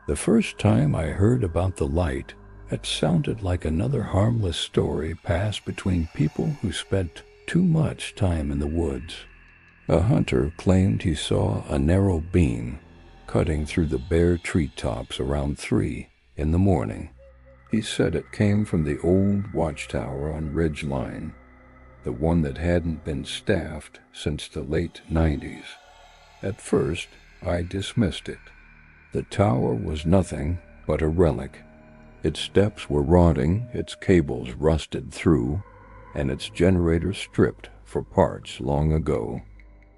The first time I heard about the light, it sounded like another harmless story passed between people who spent too much time in the woods. A hunter claimed he saw a narrow beam cutting through the bare treetops around 3 in the morning. He said it came from the old watchtower on Ridge Line, the one that hadn't been staffed since the late 90s. At first, I dismissed it. The tower was nothing but a relic. Its steps were rotting, its cables rusted through, and its generator stripped for parts long ago.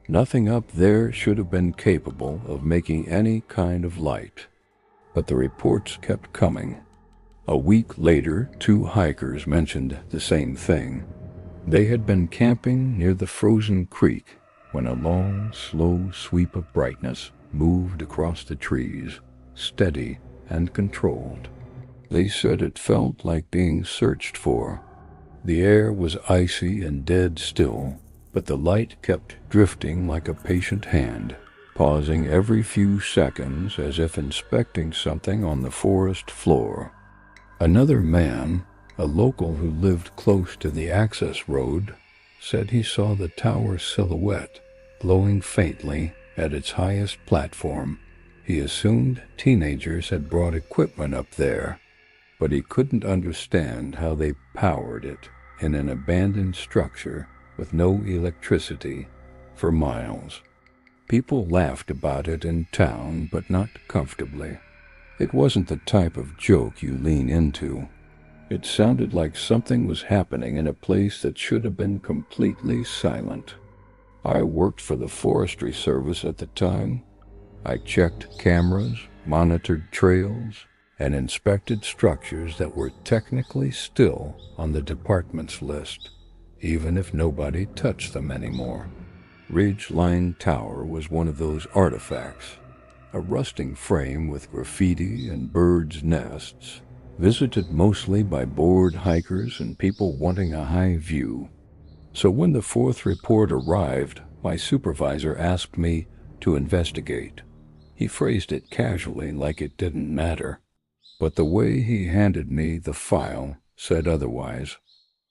Nothing up there should have been capable of making any kind of light. But the reports kept coming. A week later, 2 hikers mentioned the same thing. They had been camping near the frozen creek when a long, slow sweep of brightness moved across the trees, steady and controlled. They said it felt like being searched for. The air was icy and dead still, but the light kept drifting like a patient hand, pausing every few seconds as if inspecting something on the forest floor. Another man, a local who lived close to the access road, said he saw the tower silhouette glowing faintly at its highest platform. He assumed teenagers had brought equipment up there, but he couldn't understand how they powered it in an abandoned structure with no electricity for miles. People laughed about it in town, but not comfortably. It wasn't the type of joke you lean into. It sounded like something was happening in a place that should have been completely silent. I worked for the Forestry Service at the time. I checked cameras, monitored trails, and inspected structures that were technically still on the department's list, even if nobody touched them anymore. Ridge Line Tower was one of those artifacts, a rusting frame with graffiti and birds' nests, visited mostly by bored hikers and people wanting a high view. So when the 4th report arrived, my supervisor asked me to investigate. He phrased it casually, like it didn't matter, but the way he handed me the file said otherwise.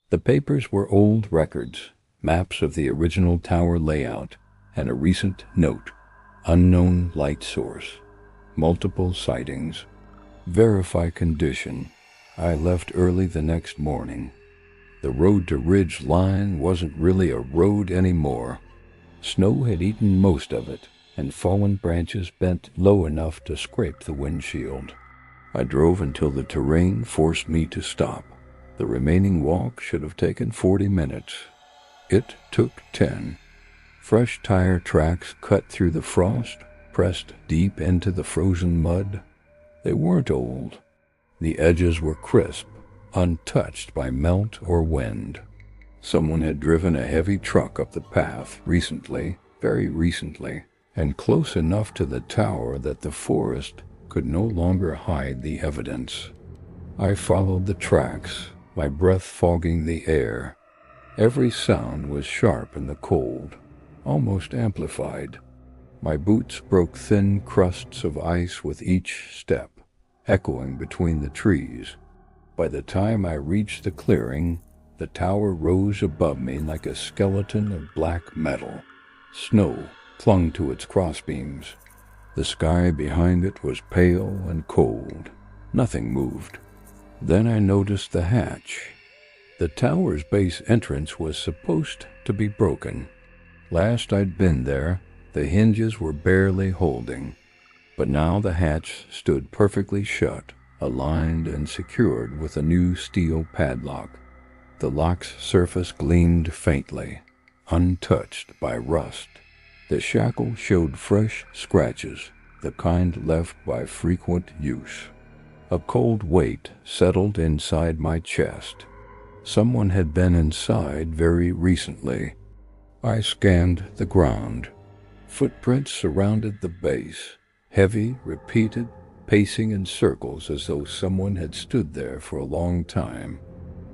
The papers were old records, maps of the original tower layout, and a recent note: unknown light source, multiple sightings, verify condition. I left early the next morning. The road to Ridge Line wasn't really a road anymore. Snow had eaten most of it, and fallen branches bent low enough to scrape the windshield. I drove until the terrain forced me to stop. The remaining walk should have taken 40 minutes. It took 10. Fresh tire tracks cut through the frost, pressed deep into the frozen mud. They weren't old. The edges were crisp, untouched by melt or wind. Someone had driven a heavy truck up the path recently, very recently, and close enough to the tower that the forest could no longer hide the evidence. I followed the tracks, my breath fogging the air. Every sound was sharp in the cold, almost amplified. My boots broke thin crusts of ice with each step, echoing between the trees. By the time I reached the clearing, the tower rose above me like a skeleton of black metal. Snow clung to its crossbeams. The sky behind it was pale and cold. Nothing moved. Then I noticed the hatch. The tower's base entrance was supposed to be broken. Last I'd been there, the hinges were barely holding, but now the hatch stood perfectly shut, aligned and secured with a new steel padlock. The lock's surface gleamed faintly, untouched by rust. The shackle showed fresh scratches, the kind left by frequent use. A cold weight settled inside my chest. Someone had been inside very recently. I scanned the ground. Footprints surrounded the base, heavy, repeated, pacing in circles as though someone had stood there for a long time.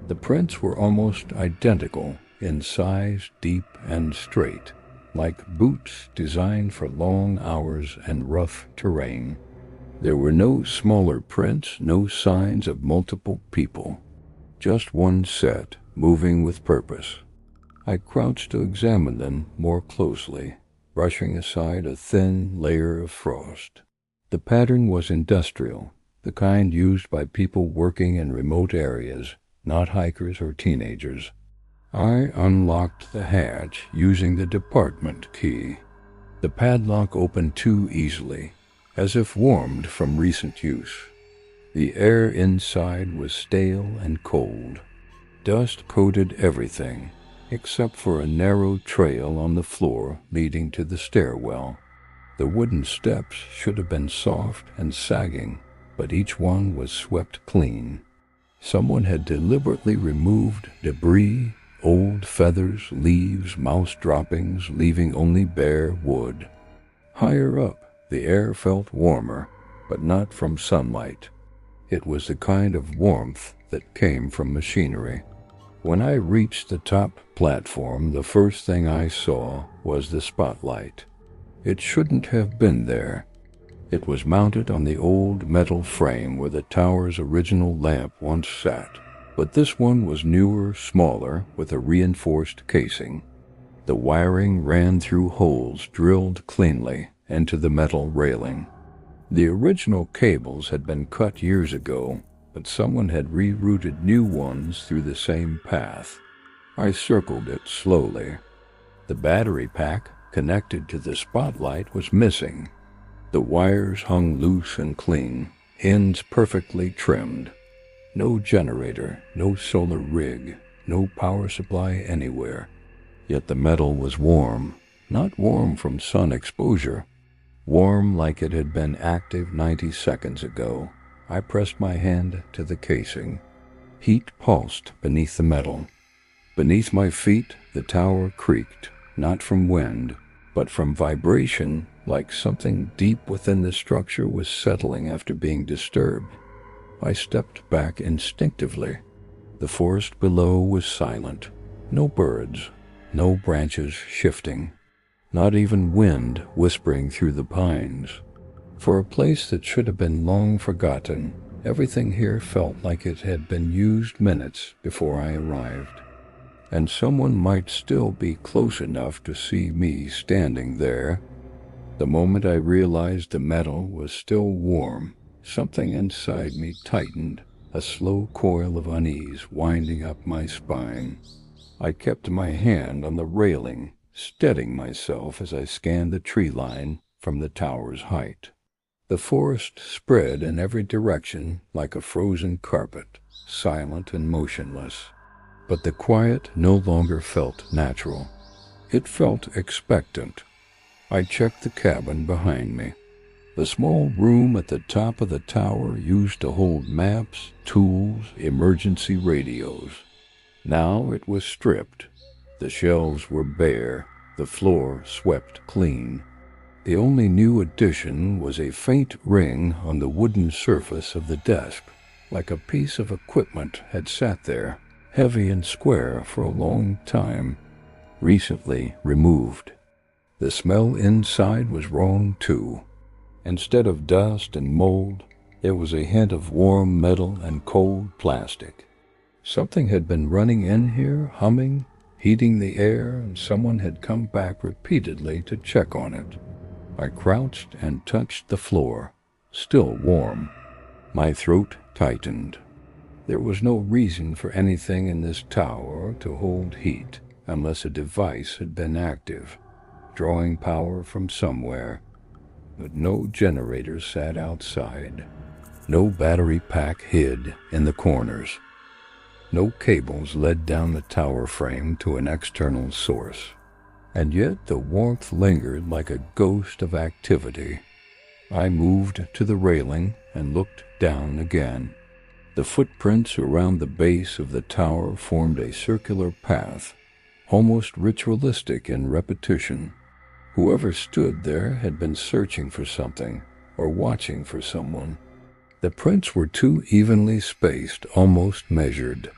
The prints were almost identical in size, deep and straight, like boots designed for long hours and rough terrain. There were no smaller prints, no signs of multiple people. Just one set, moving with purpose. I crouched to examine them more closely, brushing aside a thin layer of frost. The pattern was industrial, the kind used by people working in remote areas, not hikers or teenagers. I unlocked the hatch using the department key. The padlock opened too easily, as if warmed from recent use. The air inside was stale and cold. Dust coated everything, except for a narrow trail on the floor leading to the stairwell. The wooden steps should have been soft and sagging, but each one was swept clean. Someone had deliberately removed debris, old feathers, leaves, mouse droppings, leaving only bare wood. Higher up, the air felt warmer, but not from sunlight. It was the kind of warmth that came from machinery. When I reached the top platform, the first thing I saw was the spotlight. It shouldn't have been there. It was mounted on the old metal frame where the tower's original lamp once sat, but this one was newer, smaller, with a reinforced casing. The wiring ran through holes drilled cleanly into the metal railing. The original cables had been cut years ago, but someone had rerouted new ones through the same path. I circled it slowly. The battery pack connected to the spotlight was missing. The wires hung loose and clean, ends perfectly trimmed. No generator, no solar rig, no power supply anywhere. Yet the metal was warm, not warm from sun exposure, warm like it had been active 90 seconds ago. I pressed my hand to the casing. Heat pulsed beneath the metal. Beneath my feet, the tower creaked, not from wind, but from vibration, like something deep within the structure was settling after being disturbed. I stepped back instinctively. The forest below was silent. No birds, no branches shifting, not even wind whispering through the pines. For a place that should have been long forgotten, everything here felt like it had been used minutes before I arrived. And someone might still be close enough to see me standing there. The moment I realized the metal was still warm, something inside me tightened, a slow coil of unease winding up my spine. I kept my hand on the railing, steadying myself as I scanned the tree line from the tower's height. The forest spread in every direction like a frozen carpet, silent and motionless. But the quiet no longer felt natural. It felt expectant. I checked the cabin behind me. The small room at the top of the tower used to hold maps, tools, emergency radios. Now it was stripped. The shelves were bare, the floor swept clean. The only new addition was a faint ring on the wooden surface of the desk, like a piece of equipment had sat there, heavy and square for a long time, recently removed. The smell inside was wrong too. Instead of dust and mold, there was a hint of warm metal and cold plastic. Something had been running in here, humming, heating the air, and someone had come back repeatedly to check on it. I crouched and touched the floor, still warm. My throat tightened. There was no reason for anything in this tower to hold heat unless a device had been active, drawing power from somewhere. But no generator sat outside. No battery pack hid in the corners. No cables led down the tower frame to an external source. And yet the warmth lingered like a ghost of activity. I moved to the railing and looked down again. The footprints around the base of the tower formed a circular path, almost ritualistic in repetition. Whoever stood there had been searching for something or watching for someone. The prints were too evenly spaced, almost measured.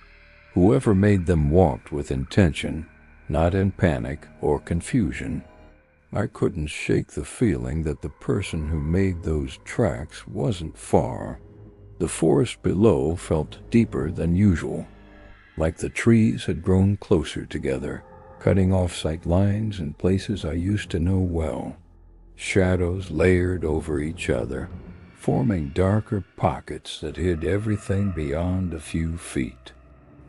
Whoever made them walked with intention, not in panic or confusion. I couldn't shake the feeling that the person who made those tracks wasn't far. The forest below felt deeper than usual, like the trees had grown closer together, cutting off sight lines in places I used to know well. Shadows layered over each other, forming darker pockets that hid everything beyond a few feet.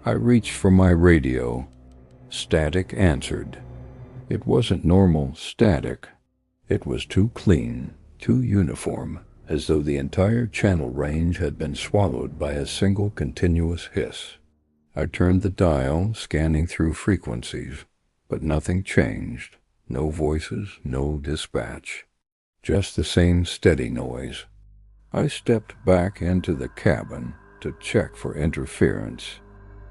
I reached for my radio. Static answered. It wasn't normal static. It was too clean, too uniform, as though the entire channel range had been swallowed by a single continuous hiss. I turned the dial, scanning through frequencies, but nothing changed. No voices, no dispatch. Just the same steady noise. I stepped back into the cabin to check for interference.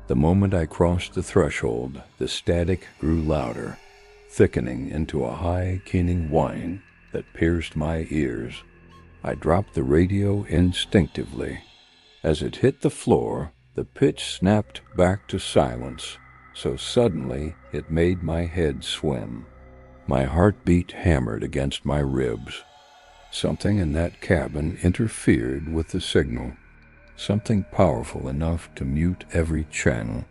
The moment I crossed the threshold, the static grew louder, thickening into a high, keening whine that pierced my ears. I dropped the radio instinctively. As it hit the floor, the pitch snapped back to silence, so suddenly it made my head swim. My heartbeat hammered against my ribs. Something in that cabin interfered with the signal, something powerful enough to mute every channel.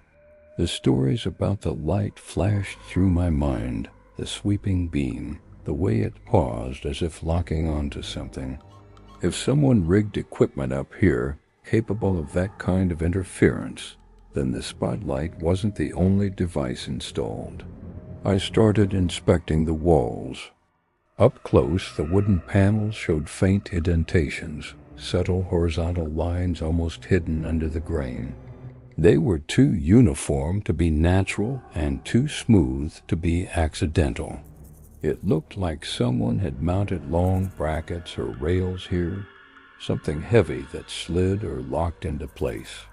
The stories about the light flashed through my mind, the sweeping beam, the way it paused as if locking onto something. If someone rigged equipment up here capable of that kind of interference, then the spotlight wasn't the only device installed. I started inspecting the walls. Up close, the wooden panels showed faint indentations, subtle horizontal lines almost hidden under the grain. They were too uniform to be natural and too smooth to be accidental. It looked like someone had mounted long brackets or rails here, something heavy that slid or locked into place.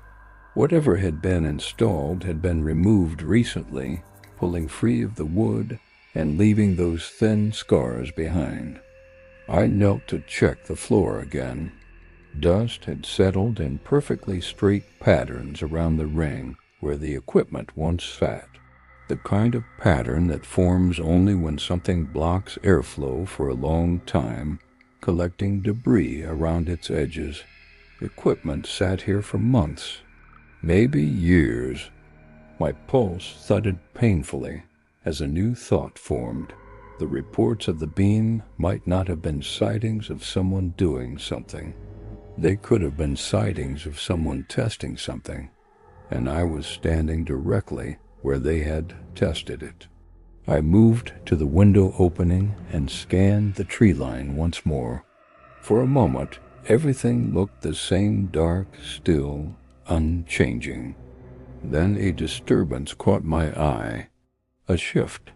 Whatever had been installed had been removed recently, pulling free of the wood and leaving those thin scars behind. I knelt to check the floor again. Dust had settled in perfectly straight patterns around the ring where the equipment once sat, the kind of pattern that forms only when something blocks airflow for a long time, collecting debris around its edges. Equipment sat here for months, maybe years. My pulse thudded painfully as a new thought formed. The reports of the beam might not have been sightings of someone doing something. They could have been sightings of someone testing something, and I was standing directly where they had tested it. I moved to the window opening and scanned the tree line once more. For a moment, everything looked the same, dark, still, unchanging. Then a disturbance caught my eye. A shift.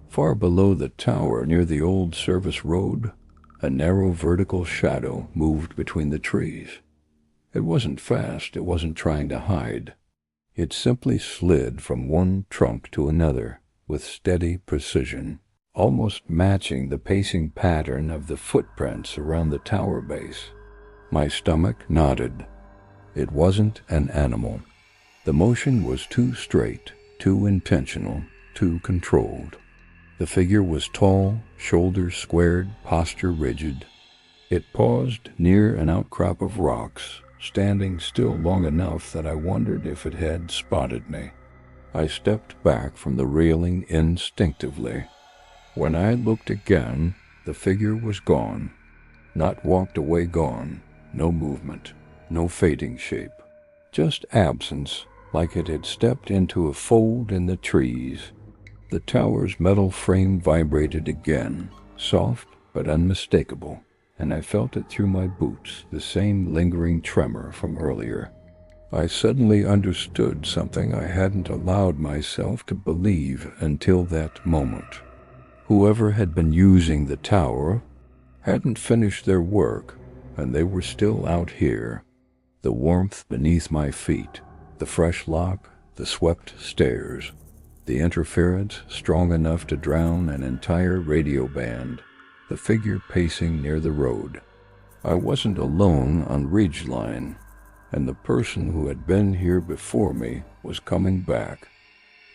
Far below the tower near the old service road, a narrow vertical shadow moved between the trees. It wasn't fast, it wasn't trying to hide. It simply slid from one trunk to another with steady precision, almost matching the pacing pattern of the footprints around the tower base. My stomach nodded. It wasn't an animal. The motion was too straight, too intentional, too controlled. The figure was tall, shoulders squared, posture rigid. It paused near an outcrop of rocks, standing still long enough that I wondered if it had spotted me. I stepped back from the railing instinctively. When I looked again, the figure was gone. Not walked away gone. No movement, no fading shape. Just absence, like it had stepped into a fold in the trees. The tower's metal frame vibrated again, soft but unmistakable, and I felt it through my boots, the same lingering tremor from earlier. I suddenly understood something I hadn't allowed myself to believe until that moment. Whoever had been using the tower hadn't finished their work, and they were still out here. The warmth beneath my feet, the fresh lock, the swept stairs, the interference strong enough to drown an entire radio band, the figure pacing near the road. I wasn't alone on Ridgeline, and the person who had been here before me was coming back.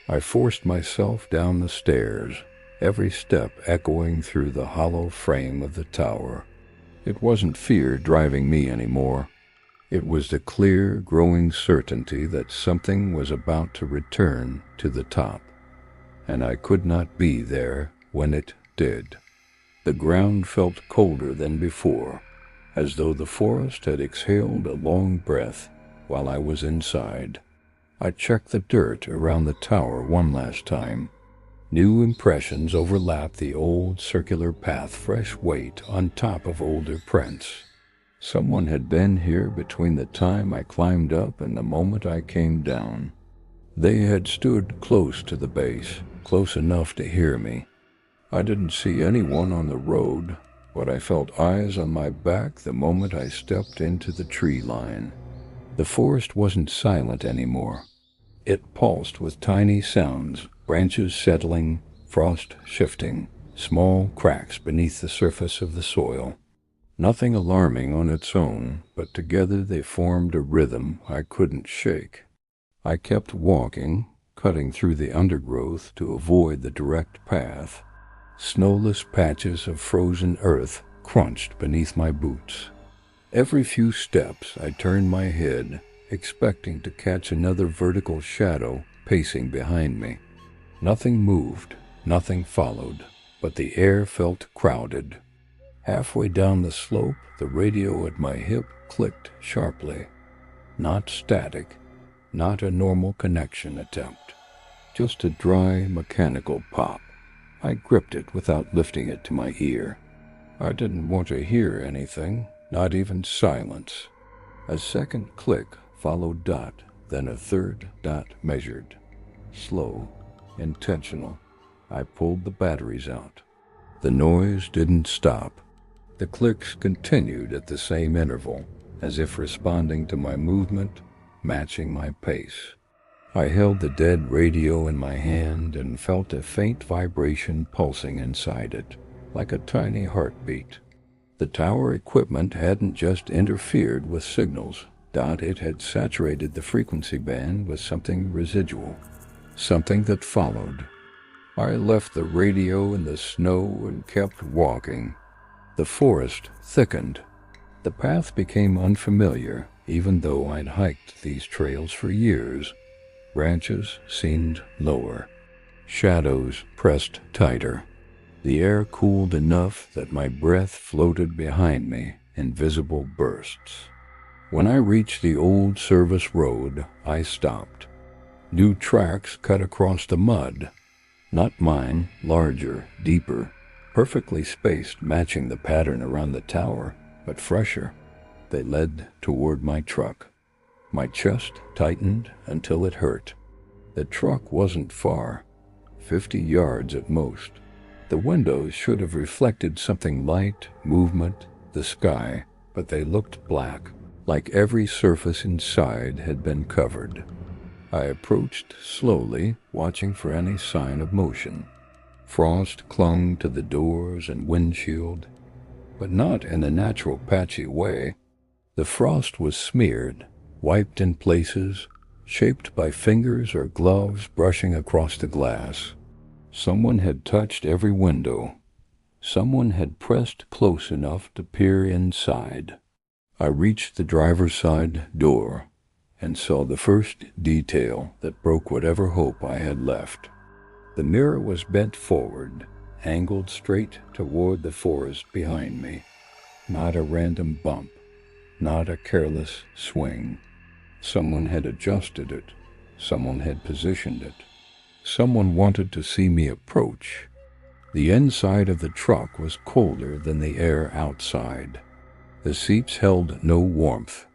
I forced myself down the stairs, every step echoing through the hollow frame of the tower. It wasn't fear driving me anymore. It was the clear, growing certainty that something was about to return to the top, and I could not be there when it did. The ground felt colder than before, as though the forest had exhaled a long breath while I was inside. I checked the dirt around the tower one last time. New impressions overlapped the old circular path, fresh weight on top of older prints. Someone had been here between the time I climbed up and the moment I came down. They had stood close to the base, close enough to hear me. I didn't see anyone on the road, but I felt eyes on my back the moment I stepped into the tree line. The forest wasn't silent anymore. It pulsed with tiny sounds, branches settling, frost shifting, small cracks beneath the surface of the soil. Nothing alarming on its own, but together they formed a rhythm I couldn't shake. I kept walking, cutting through the undergrowth to avoid the direct path. Snowless patches of frozen earth crunched beneath my boots. Every few steps I turned my head, expecting to catch another vertical shadow pacing behind me. Nothing moved, nothing followed, but the air felt crowded. Halfway down the slope, the radio at my hip clicked sharply. Not static, not a normal connection attempt, just a dry, mechanical pop. I gripped it without lifting it to my ear. I didn't want to hear anything, not even silence. A second click followed dot, then a third dot measured. Slow, intentional. I pulled the batteries out. The noise didn't stop. The clicks continued at the same interval, as if responding to my movement, matching my pace. I held the dead radio in my hand and felt a faint vibration pulsing inside it, like a tiny heartbeat. The tower equipment hadn't just interfered with signals. It had saturated the frequency band with something residual, something that followed. I left the radio in the snow and kept walking. The forest thickened. The path became unfamiliar, even though I'd hiked these trails for years. Branches seemed lower. Shadows pressed tighter. The air cooled enough that my breath floated behind me in visible bursts. When I reached the old service road, I stopped. New tracks cut across the mud. Not mine, larger, deeper, perfectly spaced, matching the pattern around the tower, but fresher. They led toward my truck. My chest tightened until it hurt. The truck wasn't far, 50 yards at most. The windows should have reflected something light, movement, the sky, but they looked black, like every surface inside had been covered. I approached slowly, watching for any sign of motion. Frost clung to the doors and windshield, but not in a natural patchy way. The frost was smeared, wiped in places, shaped by fingers or gloves brushing across the glass. Someone had touched every window. Someone had pressed close enough to peer inside. I reached the driver's side door and saw the first detail that broke whatever hope I had left. The mirror was bent forward, angled straight toward the forest behind me. Not a random bump, not a careless swing. Someone had adjusted it. Someone had positioned it. Someone wanted to see me approach. The inside of the truck was colder than the air outside. The seats held no warmth.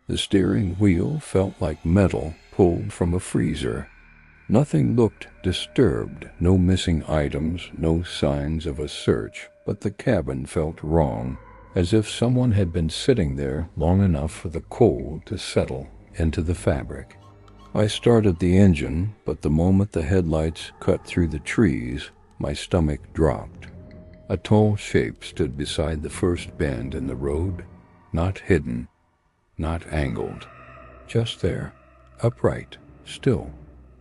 The steering wheel felt like metal pulled from a freezer. Nothing looked disturbed, no missing items, no signs of a search, but the cabin felt wrong, as if someone had been sitting there long enough for the cold to settle into the fabric. I started the engine, but the moment the headlights cut through the trees, my stomach dropped. A tall shape stood beside the first bend in the road, not hidden, not angled, just there, upright, still.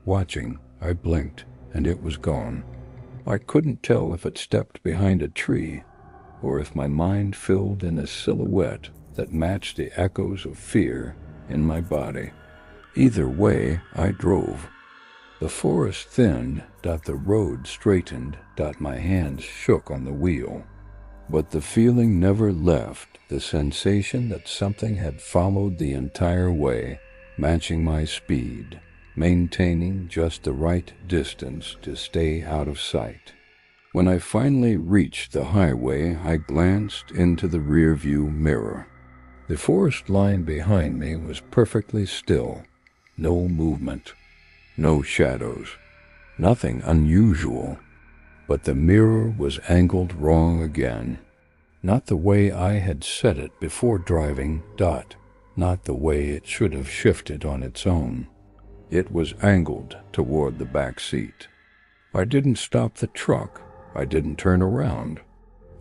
Watching, I blinked, and it was gone. I couldn't tell if it stepped behind a tree or if my mind filled in a silhouette that matched the echoes of fear in my body. Either way, I drove. The forest thinned, the road straightened, my hands shook on the wheel. But the feeling never left, the sensation that something had followed the entire way, matching my speed, maintaining just the right distance to stay out of sight. When I finally reached the highway, I glanced into the rearview mirror. The forest line behind me was perfectly still. No movement, no shadows, nothing unusual. But the mirror was angled wrong again. Not the way I had set it before driving, not the way it should have shifted on its own. It was angled toward the back seat. I didn't stop the truck. I didn't turn around.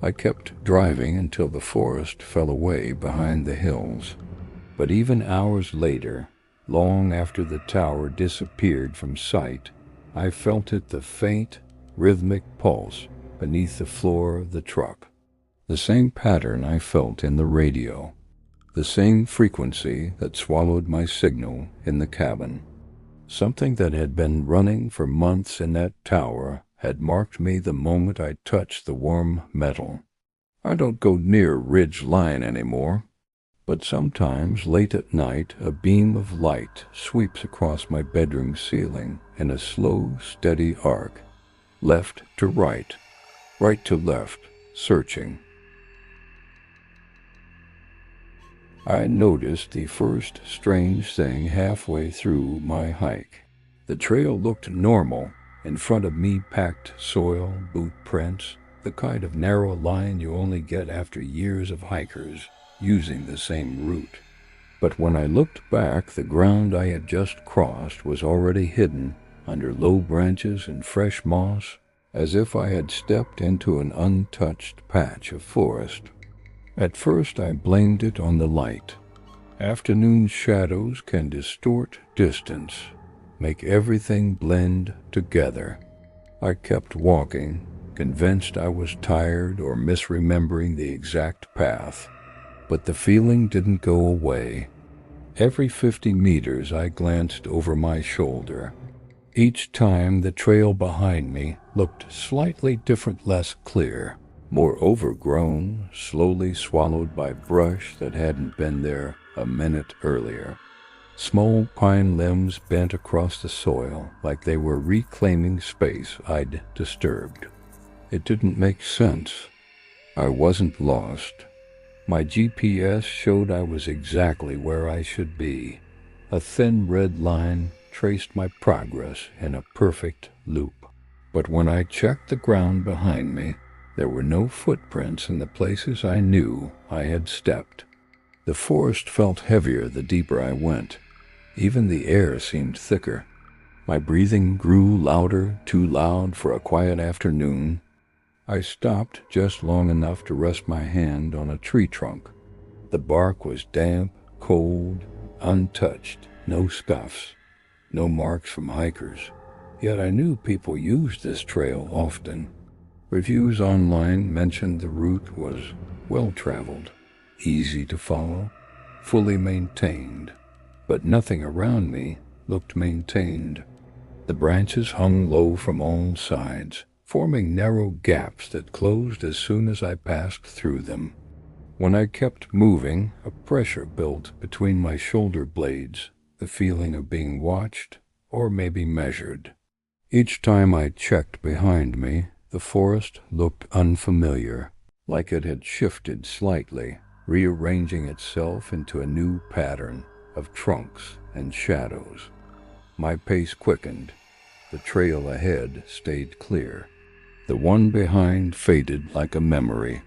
I kept driving until the forest fell away behind the hills. But even hours later, long after the tower disappeared from sight, I felt the faint, rhythmic pulse beneath the floor of the truck. The same pattern I felt in the radio. The same frequency that swallowed my signal in the cabin. Something that had been running for months in that tower had marked me the moment I touched the warm metal. I don't go near Ridge Line anymore, but sometimes late at night a beam of light sweeps across my bedroom ceiling in a slow, steady arc, left to right to left, searching. I noticed the first strange thing halfway through my hike. The trail looked normal. In front of me packed soil, boot prints, the kind of narrow line you only get after years of hikers using the same route. But when I looked back, the ground I had just crossed was already hidden under low branches and fresh moss, as if I had stepped into an untouched patch of forest. At first I blamed it on the light. Afternoon shadows can distort distance, make everything blend together. I kept walking, convinced I was tired or misremembering the exact path. But the feeling didn't go away. Every 50 meters I glanced over my shoulder. Each time the trail behind me looked slightly different, less clear, more overgrown, slowly swallowed by brush that hadn't been there a minute earlier. Small pine limbs bent across the soil like they were reclaiming space I'd disturbed. It didn't make sense. I wasn't lost. My GPS showed I was exactly where I should be. A thin red line traced my progress in a perfect loop. But when I checked the ground behind me, there were no footprints in the places I knew I had stepped. The forest felt heavier the deeper I went. Even the air seemed thicker. My breathing grew louder, too loud for a quiet afternoon. I stopped just long enough to rest my hand on a tree trunk. The bark was damp, cold, untouched, no scuffs, no marks from hikers. Yet I knew people used this trail often. Reviews online mentioned the route was well-traveled, easy to follow, fully maintained. But nothing around me looked maintained. The branches hung low from all sides, forming narrow gaps that closed as soon as I passed through them. When I kept moving, a pressure built between my shoulder blades, the feeling of being watched or maybe measured. Each time I checked behind me, the forest looked unfamiliar, like it had shifted slightly, rearranging itself into a new pattern of trunks and shadows. My pace quickened. The trail ahead stayed clear. The one behind faded like a memory.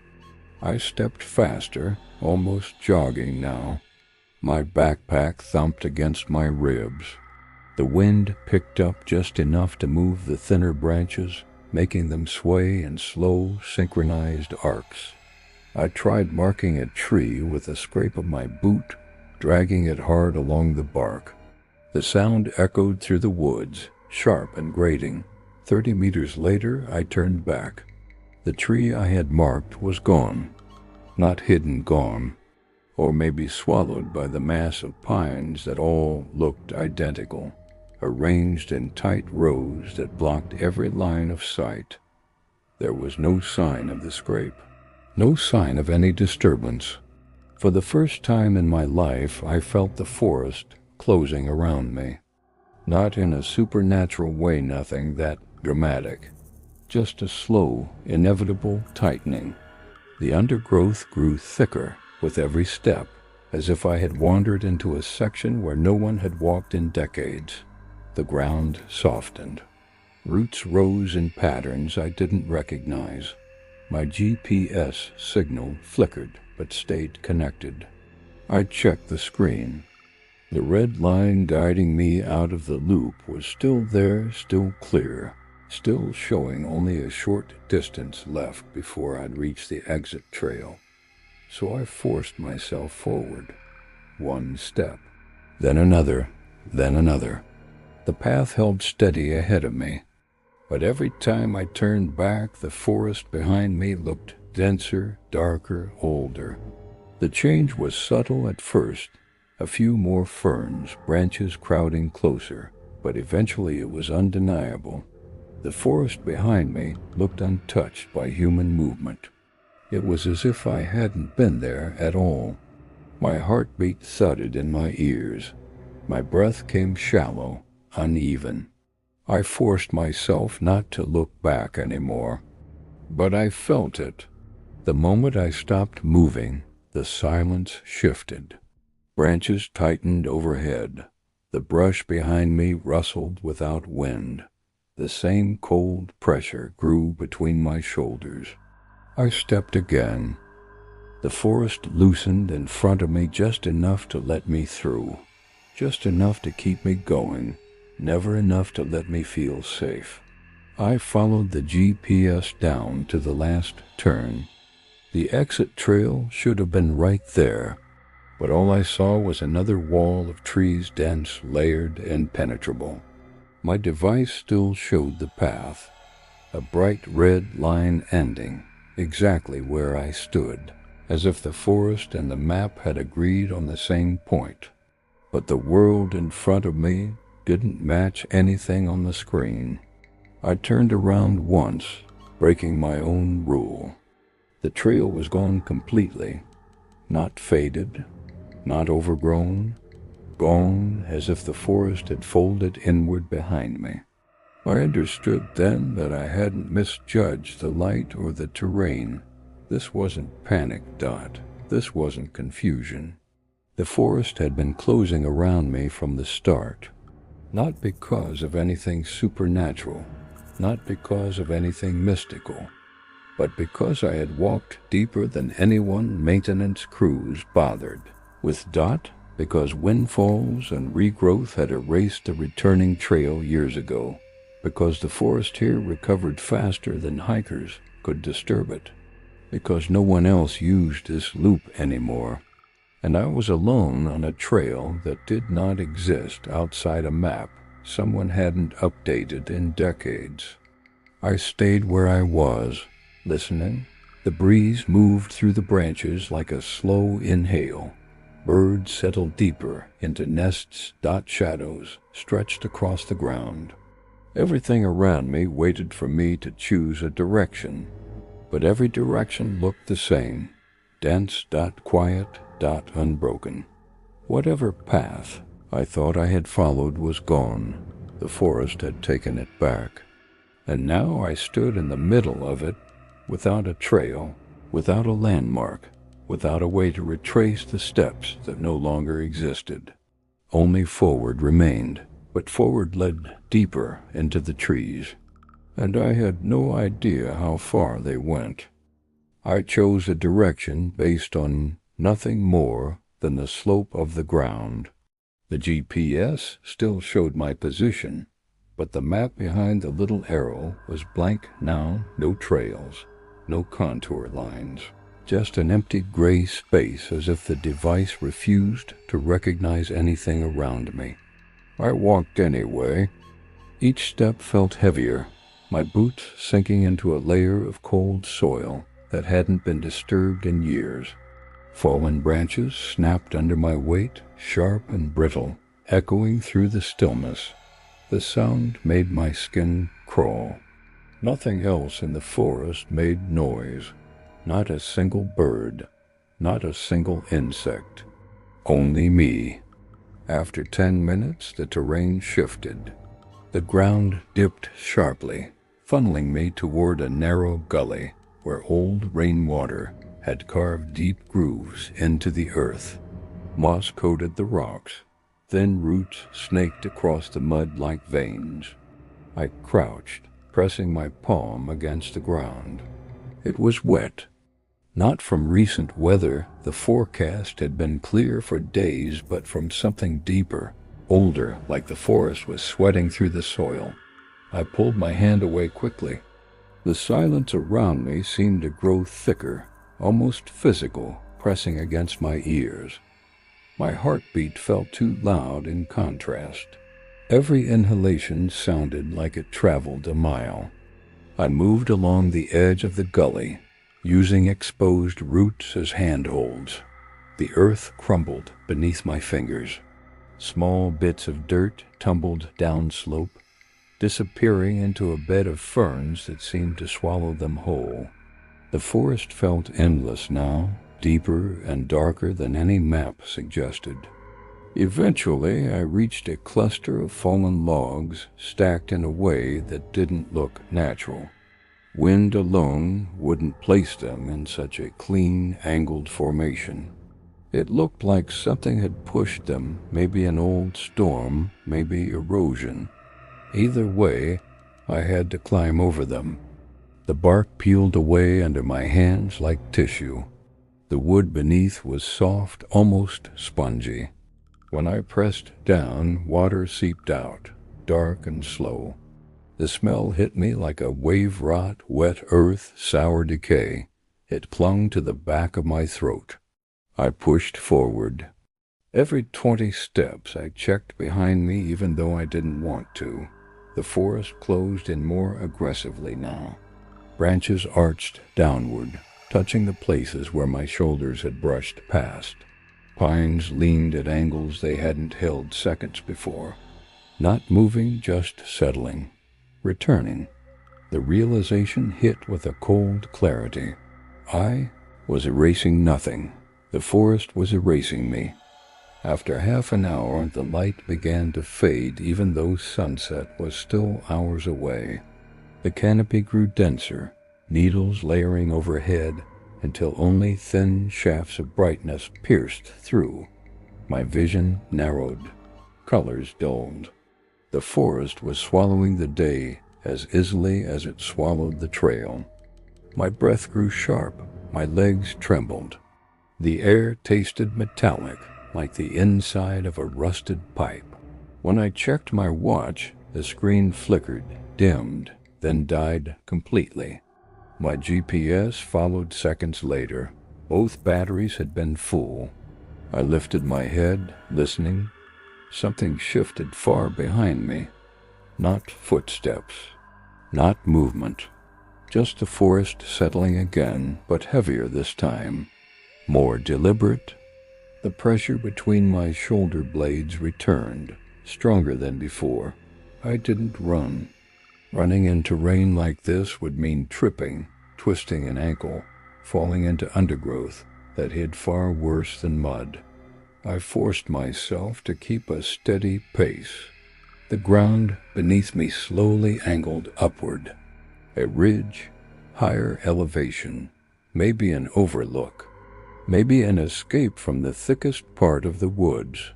I stepped faster, almost jogging now. My backpack thumped against my ribs. The wind picked up just enough to move the thinner branches, making them sway in slow, synchronized arcs. I tried marking a tree with a scrape of my boot, dragging it hard along the bark. The sound echoed through the woods, sharp and grating, 30 meters later, I turned back. The tree I had marked was gone. Not hidden gone, or maybe swallowed by the mass of pines that all looked identical, arranged in tight rows that blocked every line of sight. There was no sign of the scrape, no sign of any disturbance. For the first time in my life, I felt the forest closing around me. Not in a supernatural way, nothing that dramatic. Just a slow, inevitable tightening. The undergrowth grew thicker with every step, as if I had wandered into a section where no one had walked in decades. The ground softened. Roots rose in patterns I didn't recognize. My GPS signal flickered but stayed connected. I checked the screen. The red line guiding me out of the loop was still there, still clear, still showing only a short distance left before I'd reach the exit trail. So I forced myself forward. One step, then another, then another. The path held steady ahead of me, but every time I turned back, the forest behind me looked denser, darker, older. The change was subtle at first, a few more ferns, branches crowding closer, but eventually it was undeniable. The forest behind me looked untouched by human movement. It was as if I hadn't been there at all. My heartbeat thudded in my ears. My breath came shallow, uneven. I forced myself not to look back anymore. But I felt it. The moment I stopped moving, the silence shifted. Branches tightened overhead. The brush behind me rustled without wind. The same cold pressure grew between my shoulders. I stepped again. The forest loosened in front of me just enough to let me through, just enough to keep me going, never enough to let me feel safe. I followed the GPS down to the last turn. The exit trail should have been right there, but all I saw was another wall of trees, dense, layered, impenetrable. My device still showed the path, a bright red line ending exactly where I stood, as if the forest and the map had agreed on the same point. But the world in front of me didn't match anything on the screen. I turned around once, breaking my own rule. The trail was gone completely, not faded, not overgrown, gone as if the forest had folded inward behind me. I understood then that I hadn't misjudged the light or the terrain. This wasn't panic, Dot. This wasn't confusion. The forest had been closing around me from the start, not because of anything supernatural, not because of anything mystical, but because I had walked deeper than anyone maintenance crews bothered. With Dot, because windfalls and regrowth had erased the returning trail years ago, because the forest here recovered faster than hikers could disturb it, because no one else used this loop anymore, and I was alone on a trail that did not exist outside a map someone hadn't updated in decades. I stayed where I was, listening. The breeze moved through the branches like a slow inhale. Birds settled deeper into nests. Dot shadows stretched across the ground. Everything around me waited for me to choose a direction, but every direction looked the same, dense, quiet, unbroken. Whatever path I thought I had followed was gone. The forest had taken it back, and now I stood in the middle of it, without a trail, without a landmark, without a way to retrace the steps that no longer existed. Only forward remained, but forward led deeper into the trees, and I had no idea how far they went. I chose a direction based on nothing more than the slope of the ground. The GPS still showed my position, but the map behind the little arrow was blank now, no trails, no contour lines, just an empty gray space as if the device refused to recognize anything around me. I walked anyway. Each step felt heavier, my boots sinking into a layer of cold soil that hadn't been disturbed in years. Fallen branches snapped under my weight, sharp and brittle, echoing through the stillness. The sound made my skin crawl. Nothing else in the forest made noise. Not a single bird, not a single insect. Only me. After 10 minutes, the terrain shifted. The ground dipped sharply, funneling me toward a narrow gully where old rainwater had carved deep grooves into the earth. Moss coated the rocks. Thin roots snaked across the mud like veins. I crouched, pressing my palm against the ground. It was wet. Not from recent weather, the forecast had been clear for days, but from something deeper, older, like the forest was sweating through the soil. I pulled my hand away quickly. The silence around me seemed to grow thicker, almost physical, pressing against my ears. My heartbeat felt too loud in contrast. Every inhalation sounded like it traveled a mile. I moved along the edge of the gully, using exposed roots as handholds. The earth crumbled beneath my fingers. Small bits of dirt tumbled downslope, disappearing into a bed of ferns that seemed to swallow them whole. The forest felt endless now, deeper and darker than any map suggested. Eventually, I reached a cluster of fallen logs stacked in a way that didn't look natural. Wind alone wouldn't place them in such a clean, angled formation. It looked like something had pushed them, maybe an old storm, maybe erosion. Either way, I had to climb over them. The bark peeled away under my hands like tissue. The wood beneath was soft, almost spongy. When I pressed down, water seeped out, dark and slow. The smell hit me like a wave-rot, wet earth, sour decay. It clung to the back of my throat. I pushed forward. Every 20 steps I checked behind me even though I didn't want to. The forest closed in more aggressively now. Branches arched downward, touching the places where my shoulders had brushed past. Pines leaned at angles they hadn't held seconds before. Not moving, just settling. Returning. The realization hit with a cold clarity. I was erasing nothing. The forest was erasing me. After half an hour, the light began to fade even though sunset was still hours away. The canopy grew denser, needles layering overhead until only thin shafts of brightness pierced through. My vision narrowed. Colors dulled. The forest was swallowing the day as easily as it swallowed the trail. My breath grew sharp. My legs trembled. The air tasted metallic, like the inside of a rusted pipe. When I checked my watch, the screen flickered, dimmed, then died completely. My GPS followed seconds later. Both batteries had been full. I lifted my head, listening. Something shifted far behind me. Not footsteps. Not movement. Just the forest settling again, but heavier this time. More deliberate. The pressure between my shoulder blades returned, stronger than before. I didn't run. Running in terrain like this would mean tripping, twisting an ankle, falling into undergrowth that hid far worse than mud. I forced myself to keep a steady pace. The ground beneath me slowly angled upward. A ridge, higher elevation, maybe an overlook, maybe an escape from the thickest part of the woods.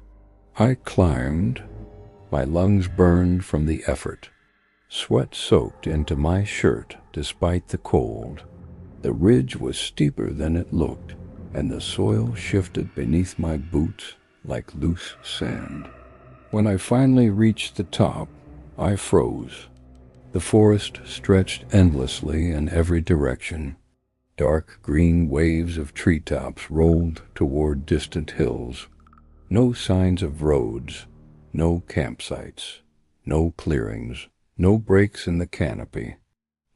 I climbed. My lungs burned from the effort. Sweat soaked into my shirt despite the cold. The ridge was steeper than it looked, and the soil shifted beneath my boots like loose sand. When I finally reached the top, I froze. The forest stretched endlessly in every direction. Dark green waves of treetops rolled toward distant hills. No signs of roads, no campsites, no clearings, no breaks in the canopy.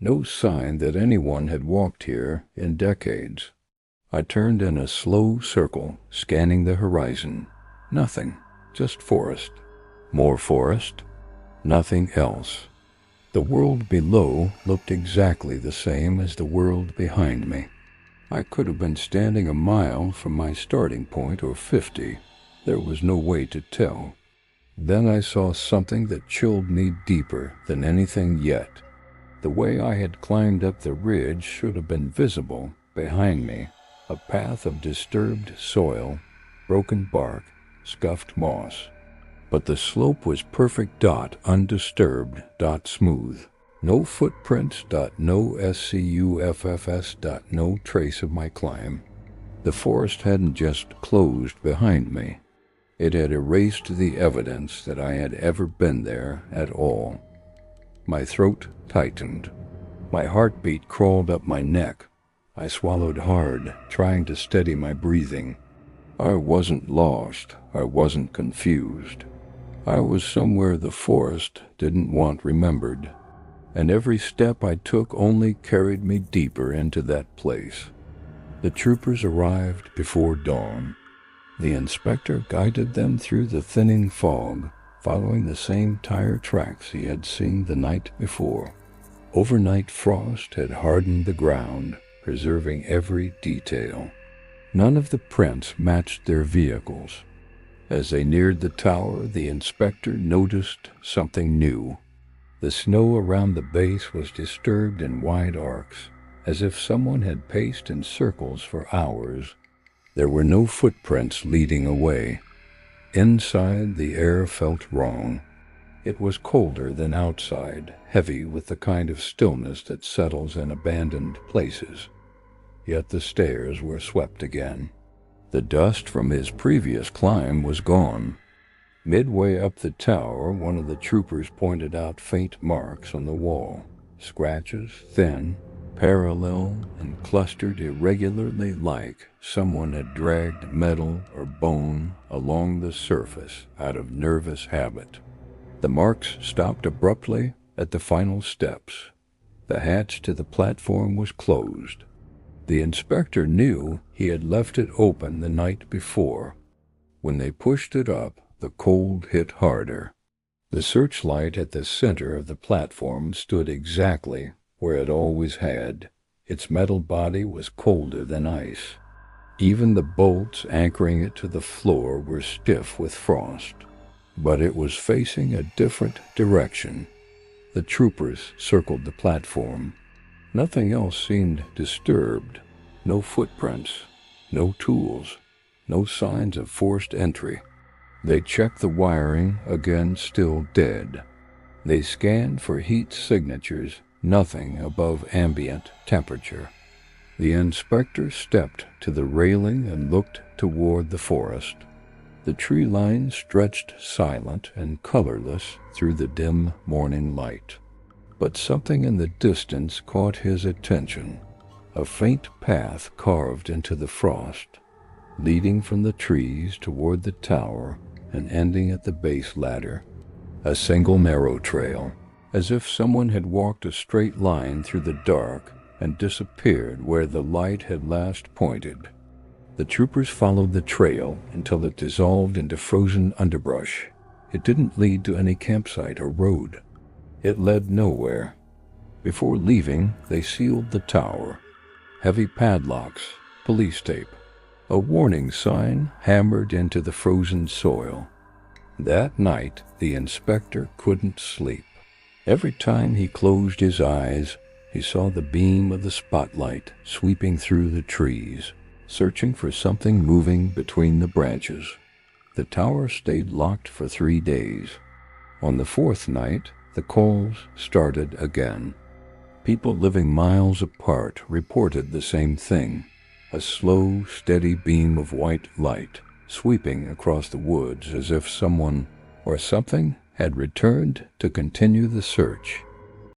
No sign that anyone had walked here in decades. I turned in a slow circle, scanning the horizon. Nothing, just forest. More forest. Nothing else. The world below looked exactly the same as the world behind me. I could have been standing a mile from my starting point or 50. There was no way to tell. Then I saw something that chilled me deeper than anything yet. The way I had climbed up the ridge should have been visible behind me, a path of disturbed soil, broken bark, scuffed moss. But the slope was perfect undisturbed smooth. No footprints no SCUFFS no trace of my climb. The forest hadn't just closed behind me. It had erased the evidence that I had ever been there at all. My throat tightened. My heartbeat crawled up my neck. I swallowed hard, trying to steady my breathing. I wasn't lost. I wasn't confused. I was somewhere the forest didn't want remembered, and every step I took only carried me deeper into that place. The troopers arrived before dawn. The inspector guided them through the thinning fog, following the same tire tracks he had seen the night before. Overnight frost had hardened the ground, preserving every detail. None of the prints matched their vehicles. As they neared the tower, the inspector noticed something new. The snow around the base was disturbed in wide arcs, as if someone had paced in circles for hours. There were no footprints leading away. Inside, the air felt wrong. It was colder than outside, heavy with the kind of stillness that settles in abandoned places. Yet the stairs were swept again. The dust from his previous climb was gone. Midway up the tower, one of the troopers pointed out faint marks on the wall, scratches, thin, parallel, and clustered irregularly like someone had dragged metal or bone along the surface out of nervous habit. The marks stopped abruptly at the final steps. The hatch to the platform was closed. The inspector knew he had left it open the night before. When they pushed it up, the cold hit harder. The searchlight at the center of the platform stood exactly where it always had. Its metal body was colder than ice. Even the bolts anchoring it to the floor were stiff with frost. But it was facing a different direction. The troopers circled the platform. Nothing else seemed disturbed. No footprints, no tools, no signs of forced entry. They checked the wiring, again still dead. They scanned for heat signatures, nothing above ambient temperature. The inspector stepped to the railing and looked toward the forest. The tree line stretched silent and colorless through the dim morning light. But something in the distance caught his attention. A faint path carved into the frost, leading from the trees toward the tower and ending at the base ladder. A single narrow trail, as if someone had walked a straight line through the dark and disappeared where the light had last pointed. The troopers followed the trail until it dissolved into frozen underbrush. It didn't lead to any campsite or road. It led nowhere. Before leaving, they sealed the tower. Heavy padlocks, police tape, a warning sign hammered into the frozen soil. That night, the inspector couldn't sleep. Every time he closed his eyes, he saw the beam of the spotlight sweeping through the trees, searching for something moving between the branches. The tower stayed locked for 3 days. On the 4th night, the calls started again. People living miles apart reported the same thing, a slow, steady beam of white light sweeping across the woods as if someone or something had returned to continue the search.